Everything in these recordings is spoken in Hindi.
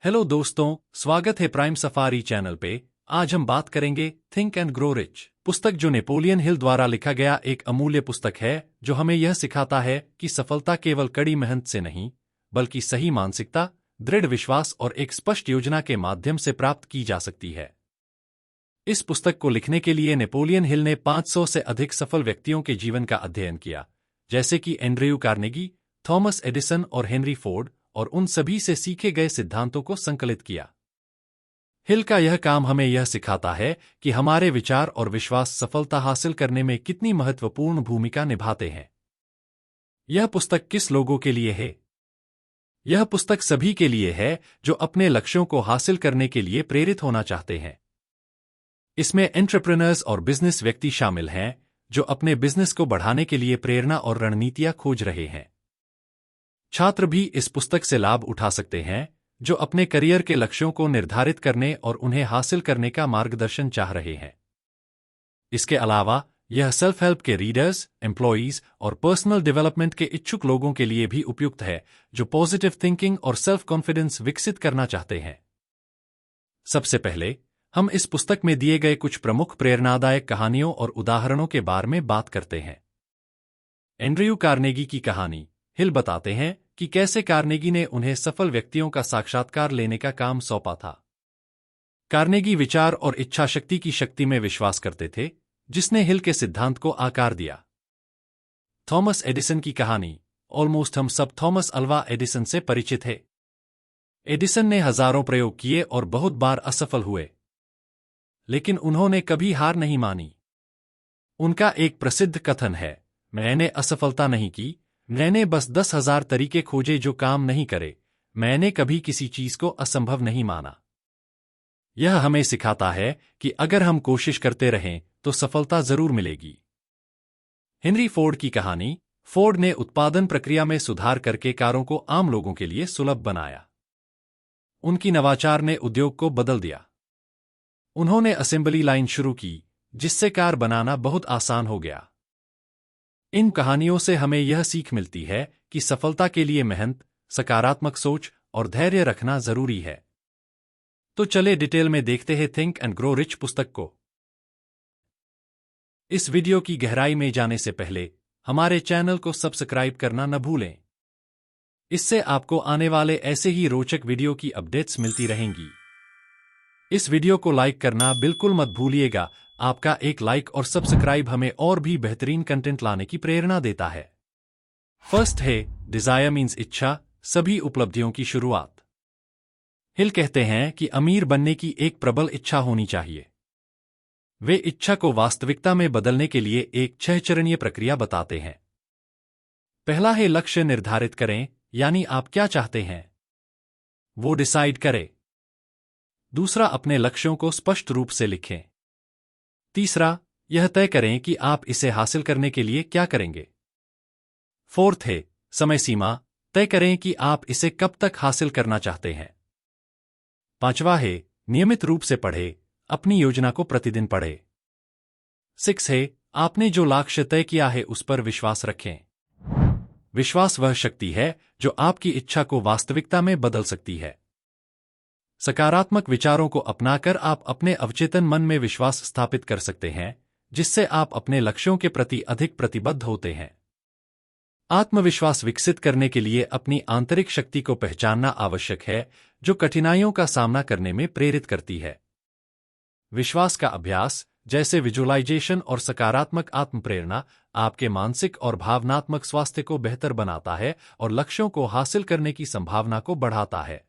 हेलो दोस्तों, स्वागत है प्राइम सफारी चैनल पे। आज हम बात करेंगे थिंक एंड ग्रो रिच पुस्तक, जो नेपोलियन हिल द्वारा लिखा गया एक अमूल्य पुस्तक है, जो हमें यह सिखाता है कि सफलता केवल कड़ी मेहनत से नहीं, बल्कि सही मानसिकता, दृढ़ विश्वास और एक स्पष्ट योजना के माध्यम से प्राप्त की जा सकती है। इस पुस्तक को लिखने के लिए नेपोलियन हिल ने 500 से अधिक सफल व्यक्तियों के जीवन का अध्ययन किया, जैसे कि एंड्रयू कार्नेगी, थॉमस एडिसन और हेनरी फोर्ड, और उन सभी से सीखे गए सिद्धांतों को संकलित किया। हिल का यह काम हमें यह सिखाता है कि हमारे विचार और विश्वास सफलता हासिल करने में कितनी महत्वपूर्ण भूमिका निभाते हैं। यह पुस्तक किस लोगों के लिए है? यह पुस्तक सभी के लिए है जो अपने लक्ष्यों को हासिल करने के लिए प्रेरित होना चाहते हैं। इसमें एंटरप्रेन्योर्स और बिजनेस व्यक्ति शामिल हैं जो अपने बिजनेस को बढ़ाने के लिए प्रेरणा और रणनीतियां खोज रहे हैं। छात्र भी इस पुस्तक से लाभ उठा सकते हैं जो अपने करियर के लक्ष्यों को निर्धारित करने और उन्हें हासिल करने का मार्गदर्शन चाह रहे हैं। इसके अलावा यह सेल्फ हेल्प के रीडर्स, एम्प्लॉयज और पर्सनल डेवलपमेंट के इच्छुक लोगों के लिए भी उपयुक्त है जो पॉजिटिव थिंकिंग और सेल्फ कॉन्फिडेंस विकसित करना चाहते हैं। सबसे पहले हम इस पुस्तक में दिए गए कुछ प्रमुख प्रेरणादायक कहानियों और उदाहरणों के बारे में बात करते हैं। एंड्रयू कार्नेगी की कहानी। हिल बताते हैं कि कैसे कार्नेगी ने उन्हें सफल व्यक्तियों का साक्षात्कार लेने का काम सौंपा था। कार्नेगी विचार और इच्छाशक्ति की शक्ति में विश्वास करते थे, जिसने हिल के सिद्धांत को आकार दिया। थॉमस एडिसन की कहानी। ऑलमोस्ट हम सब थॉमस अल्वा एडिसन से परिचित हैं। एडिसन ने हजारों प्रयोग किए और बहुत बार असफल हुए, लेकिन उन्होंने कभी हार नहीं मानी। उनका एक प्रसिद्ध कथन है, मैंने असफलता नहीं की, मैंने बस 10,000 तरीके खोजे जो काम नहीं करे, मैंने कभी किसी चीज को असंभव नहीं माना। यह हमें सिखाता है कि अगर हम कोशिश करते रहें तो सफलता जरूर मिलेगी। हेनरी फोर्ड की कहानी। फोर्ड ने उत्पादन प्रक्रिया में सुधार करके कारों को आम लोगों के लिए सुलभ बनाया। उनकी नवाचार ने उद्योग को बदल दिया। उन्होंने असेंबली लाइन शुरू की, जिससे कार बनाना बहुत आसान हो गया। इन कहानियों से हमें यह सीख मिलती है कि सफलता के लिए मेहनत, सकारात्मक सोच और धैर्य रखना जरूरी है। तो चले डिटेल में देखते हैं थिंक एंड ग्रो रिच पुस्तक को। इस वीडियो की गहराई में जाने से पहले हमारे चैनल को सब्सक्राइब करना न भूलें। इससे आपको आने वाले ऐसे ही रोचक वीडियो की अपडेट्स मिलती रहेंगी। इस वीडियो को लाइक करना बिल्कुल मत भूलिएगा। आपका एक लाइक और सब्सक्राइब हमें और भी बेहतरीन कंटेंट लाने की प्रेरणा देता है। फर्स्ट है, डिजायर मीन्स इच्छा, सभी उपलब्धियों की शुरुआत। हिल कहते हैं कि अमीर बनने की एक प्रबल इच्छा होनी चाहिए। वे इच्छा को वास्तविकता में बदलने के लिए एक 6 चरणीय प्रक्रिया बताते हैं। पहला है लक्ष्य निर्धारित करें, यानी आप क्या चाहते हैं वो डिसाइड करें। दूसरा, अपने लक्ष्यों को स्पष्ट रूप से लिखें। तीसरा, यह तय करें कि आप इसे हासिल करने के लिए क्या करेंगे। फोर्थ है, समय सीमा, तय करें कि आप इसे कब तक हासिल करना चाहते हैं। पांचवा है, नियमित रूप से पढ़ें, अपनी योजना को प्रतिदिन पढ़ें। 6 है, आपने जो लक्ष्य तय किया है उस पर विश्वास रखें। विश्वास वह शक्ति है जो आपकी इच्छा को वास्तविकता में बदल सकती है। सकारात्मक विचारों को अपनाकर आप अपने अवचेतन मन में विश्वास स्थापित कर सकते हैं, जिससे आप अपने लक्ष्यों के प्रति अधिक प्रतिबद्ध होते हैं। आत्मविश्वास विकसित करने के लिए अपनी आंतरिक शक्ति को पहचानना आवश्यक है, जो कठिनाइयों का सामना करने में प्रेरित करती है। विश्वास का अभ्यास, जैसे विजुअलाइजेशन और सकारात्मक आत्मप्रेरणा, आपके मानसिक और भावनात्मक स्वास्थ्य को बेहतर बनाता है और लक्ष्यों को हासिल करने की संभावना को बढ़ाता है।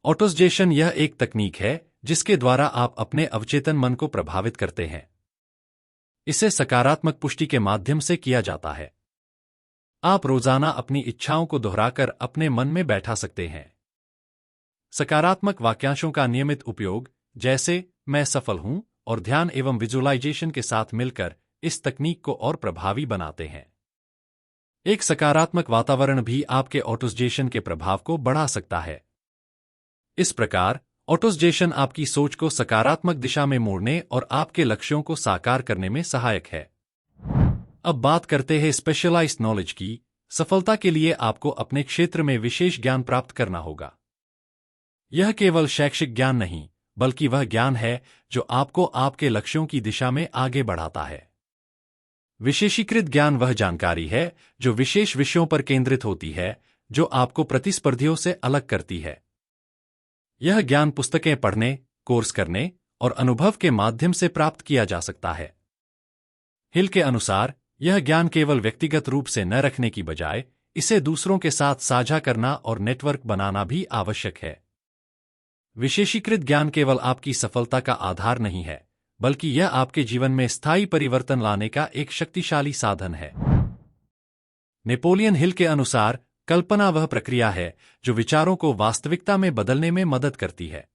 ऑटोसजेशन यह एक तकनीक है जिसके द्वारा आप अपने अवचेतन मन को प्रभावित करते हैं। इसे सकारात्मक पुष्टि के माध्यम से किया जाता है। आप रोजाना अपनी इच्छाओं को दोहराकर अपने मन में बैठा सकते हैं। सकारात्मक वाक्यांशों का नियमित उपयोग, जैसे मैं सफल हूं, और ध्यान एवं विजुअलाइजेशन के साथ मिलकर इस तकनीक को और प्रभावी बनाते हैं। एक सकारात्मक वातावरण भी आपके ऑटोसजेशन के प्रभाव को बढ़ा सकता है। इस प्रकार ऑटोसजेशन आपकी सोच को सकारात्मक दिशा में मोड़ने और आपके लक्ष्यों को साकार करने में सहायक है। अब बात करते हैं स्पेशलाइज्ड नॉलेज की। सफलता के लिए आपको अपने क्षेत्र में विशेष ज्ञान प्राप्त करना होगा। यह केवल शैक्षिक ज्ञान नहीं, बल्कि वह ज्ञान है जो आपको आपके लक्ष्यों की दिशा में आगे बढ़ाता है। विशेषीकृत ज्ञान वह जानकारी है जो विशेष विषयों पर केंद्रित होती है, जो आपको प्रतिस्पर्धियों से अलग करती है। यह ज्ञान पुस्तकें पढ़ने, कोर्स करने और अनुभव के माध्यम से प्राप्त किया जा सकता है। हिल के अनुसार, यह ज्ञान केवल व्यक्तिगत रूप से न रखने की बजाय इसे दूसरों के साथ साझा करना और नेटवर्क बनाना भी आवश्यक है। विशेषीकृत ज्ञान केवल आपकी सफलता का आधार नहीं है, बल्कि यह आपके जीवन में स्थायी परिवर्तन लाने का एक शक्तिशाली साधन है। नेपोलियन हिल के अनुसार, कल्पना वह प्रक्रिया है जो विचारों को वास्तविकता में बदलने में मदद करती है।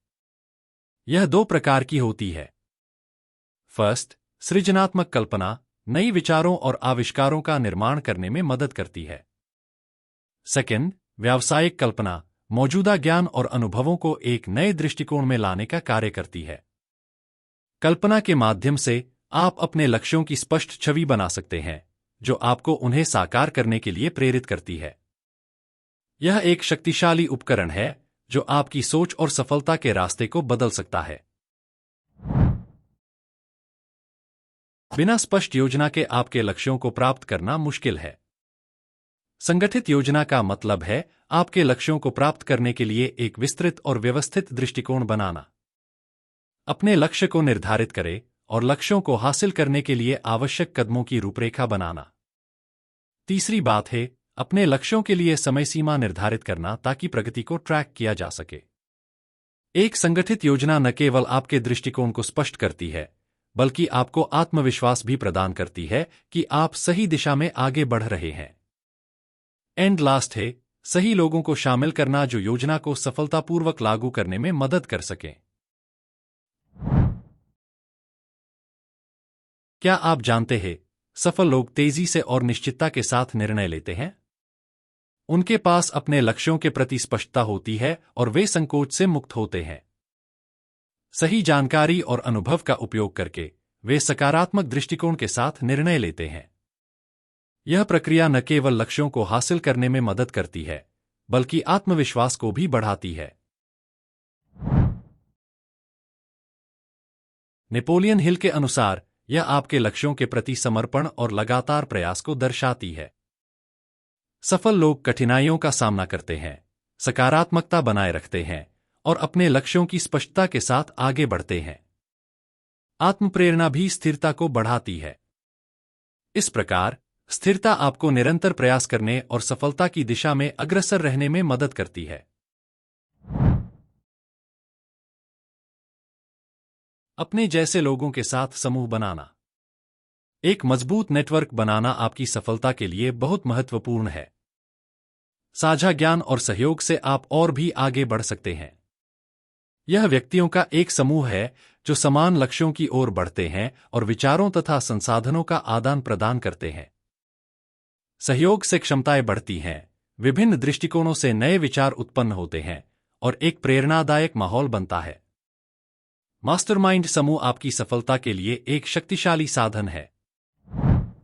यह दो प्रकार की होती है। फर्स्ट, सृजनात्मक कल्पना नई विचारों और आविष्कारों का निर्माण करने में मदद करती है। सेकंड, व्यावसायिक कल्पना मौजूदा ज्ञान और अनुभवों को एक नए दृष्टिकोण में लाने का कार्य करती है। कल्पना के माध्यम से आप अपने लक्ष्यों की स्पष्ट छवि बना सकते हैं, जो आपको उन्हें साकार करने के लिए प्रेरित करती है। यह एक शक्तिशाली उपकरण है जो आपकी सोच और सफलता के रास्ते को बदल सकता है। बिना स्पष्ट योजना के आपके लक्ष्यों को प्राप्त करना मुश्किल है। संगठित योजना का मतलब है आपके लक्ष्यों को प्राप्त करने के लिए एक विस्तृत और व्यवस्थित दृष्टिकोण बनाना। अपने लक्ष्य को निर्धारित करें और लक्ष्यों को हासिल करने के लिए आवश्यक कदमों की रूपरेखा बनाना। तीसरी बात है अपने लक्ष्यों के लिए समय सीमा निर्धारित करना ताकि प्रगति को ट्रैक किया जा सके। एक संगठित योजना न केवल आपके दृष्टिकोण को स्पष्ट करती है, बल्कि आपको आत्मविश्वास भी प्रदान करती है कि आप सही दिशा में आगे बढ़ रहे हैं। एंड लास्ट है सही लोगों को शामिल करना जो योजना को सफलतापूर्वक लागू करने में मदद कर सकें। क्या आप जानते हैं, सफल लोग तेजी से और निश्चितता के साथ निर्णय लेते हैं। उनके पास अपने लक्ष्यों के प्रति स्पष्टता होती है और वे संकोच से मुक्त होते हैं। सही जानकारी और अनुभव का उपयोग करके वे सकारात्मक दृष्टिकोण के साथ निर्णय लेते हैं। यह प्रक्रिया न केवल लक्ष्यों को हासिल करने में मदद करती है, बल्कि आत्मविश्वास को भी बढ़ाती है। नेपोलियन हिल के अनुसार, यह आपके लक्ष्यों के प्रति समर्पण और लगातार प्रयास को दर्शाती है। सफल लोग कठिनाइयों का सामना करते हैं, सकारात्मकता बनाए रखते हैं और अपने लक्ष्यों की स्पष्टता के साथ आगे बढ़ते हैं। आत्मप्रेरणा भी स्थिरता को बढ़ाती है। इस प्रकार, स्थिरता आपको निरंतर प्रयास करने और सफलता की दिशा में अग्रसर रहने में मदद करती है। अपने जैसे लोगों के साथ समूह बनाना। एक मजबूत नेटवर्क बनाना आपकी सफलता के लिए बहुत महत्वपूर्ण है। साझा ज्ञान और सहयोग से आप और भी आगे बढ़ सकते हैं। यह व्यक्तियों का एक समूह है जो समान लक्ष्यों की ओर बढ़ते हैं और विचारों तथा संसाधनों का आदान प्रदान करते हैं। सहयोग से क्षमताएं बढ़ती हैं, विभिन्न दृष्टिकोणों से नए विचार उत्पन्न होते हैं और एक प्रेरणादायक माहौल बनता है। मास्टरमाइंड समूह आपकी सफलता के लिए एक शक्तिशाली साधन है।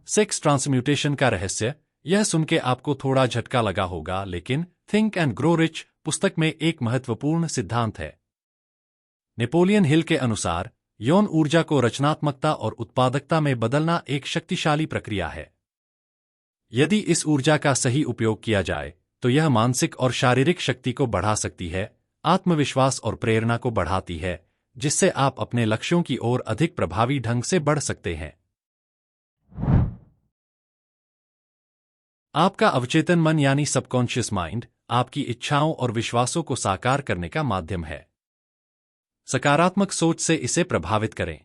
सेक्स ट्रांसम्यूटेशन का रहस्य। यह सुनकर आपको थोड़ा झटका लगा होगा, लेकिन थिंक एंड ग्रो रिच पुस्तक में एक महत्वपूर्ण सिद्धांत है। नेपोलियन हिल के अनुसार, यौन ऊर्जा को रचनात्मकता और उत्पादकता में बदलना एक शक्तिशाली प्रक्रिया है। यदि इस ऊर्जा का सही उपयोग किया जाए, तो यह मानसिक और शारीरिक शक्ति को बढ़ा सकती है, आत्मविश्वास और प्रेरणा को बढ़ाती है, जिससे आप अपने लक्ष्यों की ओर अधिक प्रभावी ढंग से बढ़ सकते हैं। आपका अवचेतन मन यानी सबकॉन्शियस माइंड आपकी इच्छाओं और विश्वासों को साकार करने का माध्यम है। सकारात्मक सोच से इसे प्रभावित करें।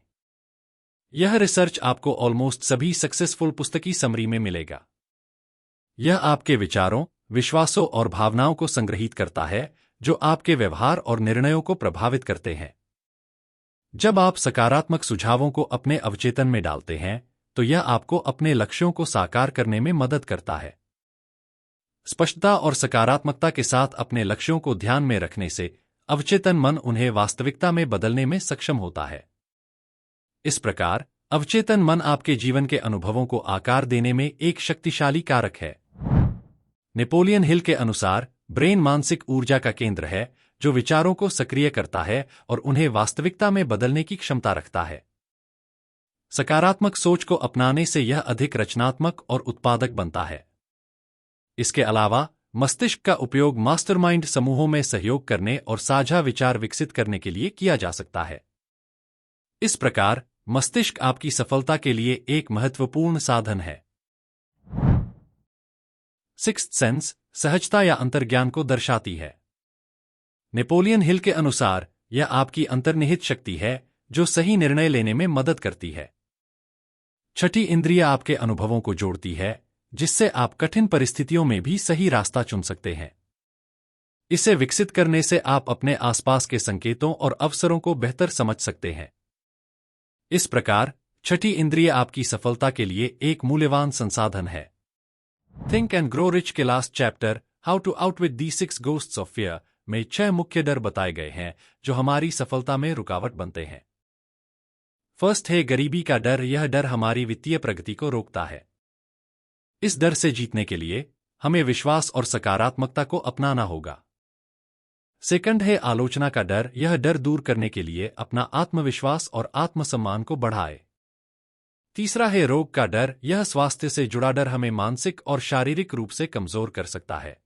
यह रिसर्च आपको ऑलमोस्ट सभी सक्सेसफुल पुस्तकी समरी में मिलेगा। यह आपके विचारों, विश्वासों और भावनाओं को संग्रहीत करता है, जो आपके व्यवहार और निर्णयों को प्रभावित करते हैं। जब आप सकारात्मक सुझावों को अपने अवचेतन में डालते हैं, तो यह आपको अपने लक्ष्यों को साकार करने में मदद करता है। स्पष्टता और सकारात्मकता के साथ अपने लक्ष्यों को ध्यान में रखने से अवचेतन मन उन्हें वास्तविकता में बदलने में सक्षम होता है। इस प्रकार, अवचेतन मन आपके जीवन के अनुभवों को आकार देने में एक शक्तिशाली कारक है। नेपोलियन हिल के अनुसार, ब्रेन मानसिक ऊर्जा का केंद्र है, जो विचारों को सक्रिय करता है और उन्हें वास्तविकता में बदलने की क्षमता रखता है। सकारात्मक सोच को अपनाने से यह अधिक रचनात्मक और उत्पादक बनता है। इसके अलावा मस्तिष्क का उपयोग मास्टरमाइंड समूहों में सहयोग करने और साझा विचार विकसित करने के लिए किया जा सकता है। इस प्रकार मस्तिष्क आपकी सफलता के लिए एक महत्वपूर्ण साधन है। सिक्स्थ सेंस सहजता या अंतर्ज्ञान को दर्शाती है। नेपोलियन हिल के अनुसार यह आपकी अंतर्निहित शक्ति है जो सही निर्णय लेने में मदद करती है। छठी इंद्रिय आपके अनुभवों को जोड़ती है, जिससे आप कठिन परिस्थितियों में भी सही रास्ता चुन सकते हैं। इसे विकसित करने से आप अपने आसपास के संकेतों और अवसरों को बेहतर समझ सकते हैं। इस प्रकार छठी इंद्रिय आपकी सफलता के लिए एक मूल्यवान संसाधन है। थिंक एंड ग्रो रिच के last chapter how to outwit the 6 ghosts of fear में 6 मुख्य डर बताए गए हैं जो हमारी सफलता में रुकावट बनते हैं। फर्स्ट है गरीबी का डर। यह डर हमारी वित्तीय प्रगति को रोकता है। इस डर से जीतने के लिए हमें विश्वास और सकारात्मकता को अपनाना होगा। सेकंड है आलोचना का डर। यह डर दूर करने के लिए अपना आत्मविश्वास और आत्मसम्मान को बढ़ाए। तीसरा है रोग का डर। यह स्वास्थ्य से जुड़ा डर हमें मानसिक और शारीरिक रूप से कमजोर कर सकता है।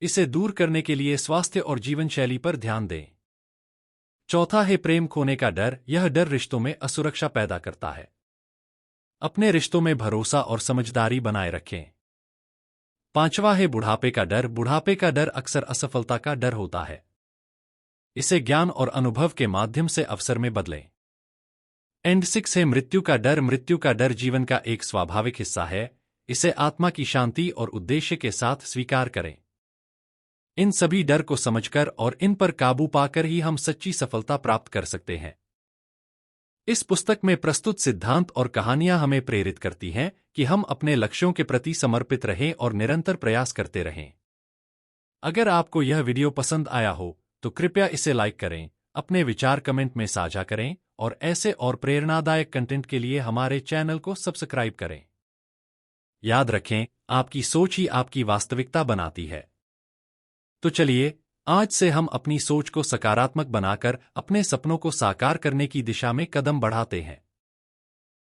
इसे दूर करने के लिए स्वास्थ्य और जीवन शैली पर ध्यान दें। चौथा है प्रेम खोने का डर। यह डर रिश्तों में असुरक्षा पैदा करता है। अपने रिश्तों में भरोसा और समझदारी बनाए रखें। पांचवा है बुढ़ापे का डर। बुढ़ापे का डर अक्सर असफलता का डर होता है। इसे ज्ञान और अनुभव के माध्यम से अवसर में बदलें। एंड 6 है मृत्यु का डर। मृत्यु का डर जीवन का एक स्वाभाविक हिस्सा है। इसे आत्मा की शांति और उद्देश्य के साथ स्वीकार करें। इन सभी डर को समझकर और इन पर काबू पाकर ही हम सच्ची सफलता प्राप्त कर सकते हैं। इस पुस्तक में प्रस्तुत सिद्धांत और कहानियां हमें प्रेरित करती हैं कि हम अपने लक्ष्यों के प्रति समर्पित रहें और निरंतर प्रयास करते रहें। अगर आपको यह वीडियो पसंद आया हो तो कृपया इसे लाइक करें, अपने विचार कमेंट में साझा करें और ऐसे और प्रेरणादायक कंटेंट के लिए हमारे चैनल को सब्सक्राइब करें। याद रखें, आपकी सोच ही आपकी वास्तविकता बनाती है। तो चलिए आज से हम अपनी सोच को सकारात्मक बनाकर अपने सपनों को साकार करने की दिशा में कदम बढ़ाते हैं।